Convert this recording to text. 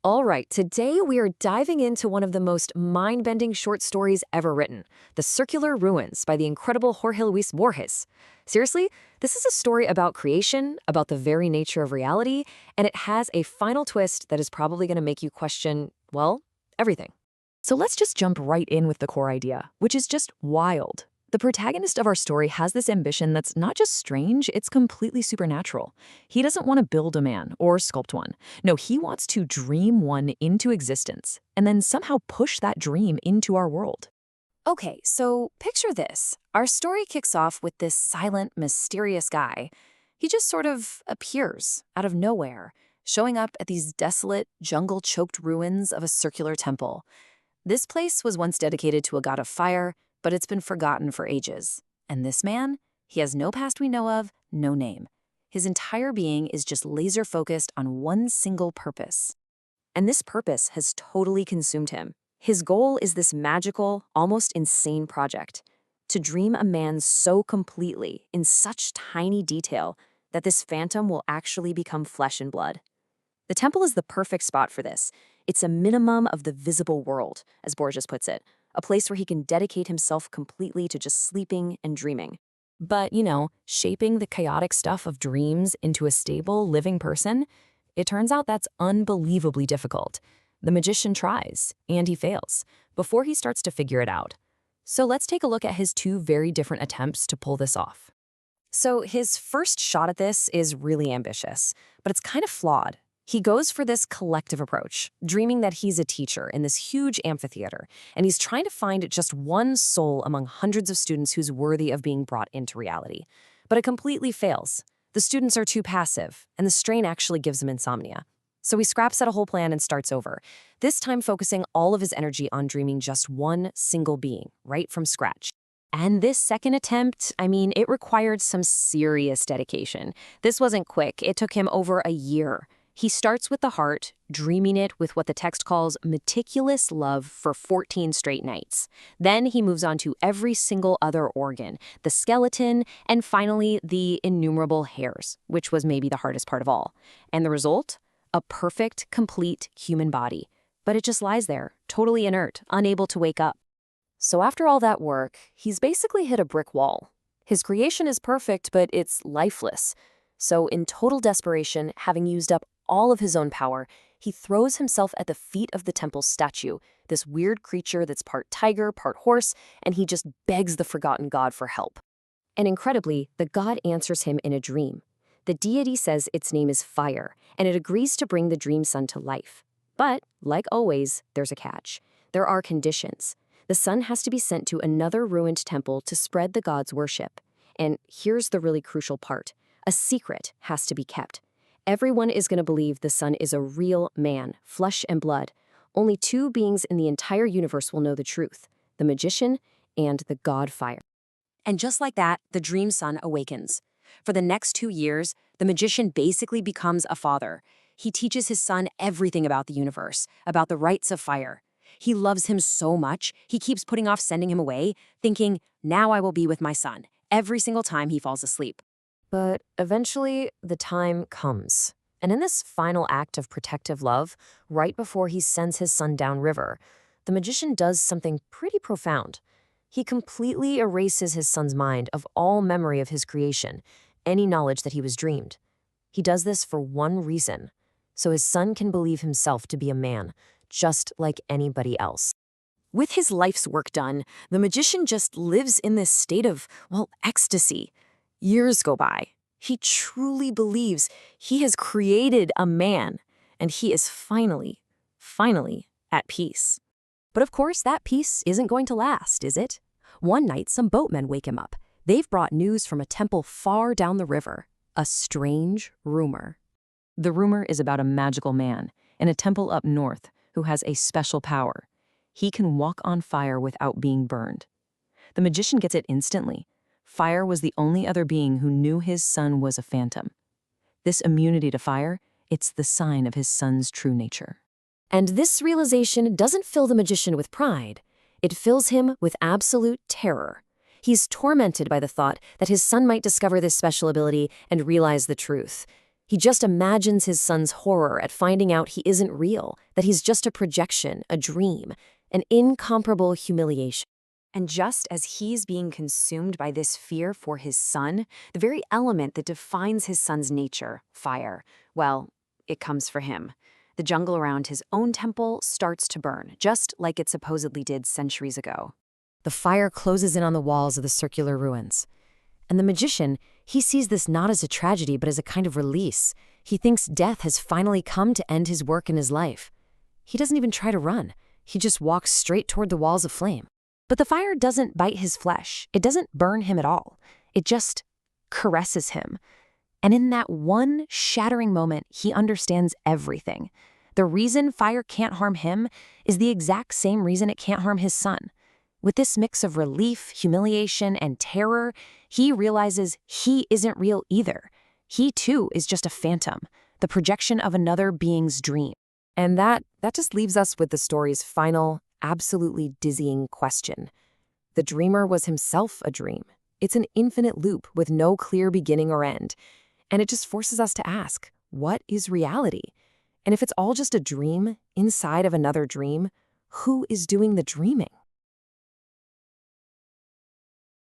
All right, today we are diving into one of the most mind-bending short stories ever written, The Circular Ruins by the incredible Jorge Luis Borges. Seriously, this is a story about creation, about the very nature of reality, and it has a final twist that is probably going to make you question, well, everything. So let's just jump right in with the core idea, which is just wild. The protagonist of our story has this ambition that's not just strange, it's completely supernatural. He doesn't want to build a man or sculpt one. No, he wants to dream one into existence and then somehow push that dream into our world. Okay, so picture this. Our story kicks off with this silent, mysterious guy. He just sort of appears out of nowhere, showing up at these desolate, jungle-choked ruins of a circular temple. This place was once dedicated to a god of fire, but it's been forgotten for ages. And this man, he has no past we know of, no name. His entire being is just laser-focused on one single purpose. And this purpose has totally consumed him. His goal is this magical, almost insane project: to dream a man so completely, in such tiny detail, that this phantom will actually become flesh and blood. The temple is the perfect spot for this. It's a minimum of the visible world, as Borges puts it, a place where he can dedicate himself completely to just sleeping and dreaming. But, shaping the chaotic stuff of dreams into a stable, living person, it turns out that's unbelievably difficult. The magician tries, and he fails, before he starts to figure it out. So let's take a look at his two very different attempts to pull this off. So his first shot at this is really ambitious, but it's kind of flawed. He goes for this collective approach, dreaming that he's a teacher in this huge amphitheater, and he's trying to find just one soul among hundreds of students who's worthy of being brought into reality. But it completely fails. The students are too passive, and the strain actually gives him insomnia. So he scraps at a whole plan and starts over, this time focusing all of his energy on dreaming just one single being, right from scratch. And this second attempt, it required some serious dedication. This wasn't quick. It took him over a year. He starts with the heart, dreaming it with what the text calls meticulous love for 14 straight nights. Then he moves on to every single other organ, the skeleton, and finally the innumerable hairs, which was maybe the hardest part of all. And the result? A perfect, complete human body. But it just lies there, totally inert, unable to wake up. So after all that work, he's basically hit a brick wall. His creation is perfect, but it's lifeless. So in total desperation, having used up all of his own power, he throws himself at the feet of the temple's statue, this weird creature that's part tiger, part horse, and he just begs the forgotten god for help. And incredibly, the god answers him in a dream. The deity says its name is Fire, and it agrees to bring the dream sun to life. But, like always, there's a catch. There are conditions. The sun has to be sent to another ruined temple to spread the god's worship. And here's the really crucial part. A secret has to be kept. Everyone is going to believe the sun is a real man, flesh and blood. Only two beings in the entire universe will know the truth: the magician and the god Fire. And just like that, the dream sun awakens. For the next 2 years, the magician basically becomes a father. He teaches his son everything about the universe, about the rights of fire. He loves him so much, he keeps putting off sending him away, thinking, now I will be with my son, every single time he falls asleep. But eventually, the time comes. And in this final act of protective love, right before he sends his son downriver, the magician does something pretty profound. He completely erases his son's mind of all memory of his creation, any knowledge that he was dreamed. He does this for one reason: so his son can believe himself to be a man, just like anybody else. With his life's work done, the magician just lives in this state of, ecstasy. Years go by. He truly believes he has created a man, and he is finally at peace. But of course, that peace isn't going to last, is it? One night, some boatmen wake him up. They've brought news from a temple far down the river, a strange rumor. The rumor is about a magical man in a temple up north who has a special power. He can walk on fire without being burned. The magician gets it instantly. Fire was the only other being who knew his son was a phantom. This immunity to fire, it's the sign of his son's true nature. And this realization doesn't fill the magician with pride. It fills him with absolute terror. He's tormented by the thought that his son might discover this special ability and realize the truth. He just imagines his son's horror at finding out he isn't real, that he's just a projection, a dream, an incomparable humiliation. And just as he's being consumed by this fear for his son, the very element that defines his son's nature, fire, well, it comes for him. The jungle around his own temple starts to burn, just like it supposedly did centuries ago. The fire closes in on the walls of the circular ruins. And the magician, he sees this not as a tragedy but as a kind of release. He thinks death has finally come to end his work in his life. He doesn't even try to run. He just walks straight toward the walls of flame. But the fire doesn't bite his flesh. It doesn't burn him at all. It just caresses him. And in that one shattering moment, he understands everything. The reason fire can't harm him is the exact same reason it can't harm his son. With this mix of relief, humiliation, and terror, he realizes he isn't real either. He too is just a phantom, the projection of another being's dream. And that just leaves us with the story's final, absolutely dizzying question. The dreamer was himself a dream. It's an infinite loop with no clear beginning or end. And it just forces us to ask, what is reality? And if it's all just a dream inside of another dream, who is doing the dreaming?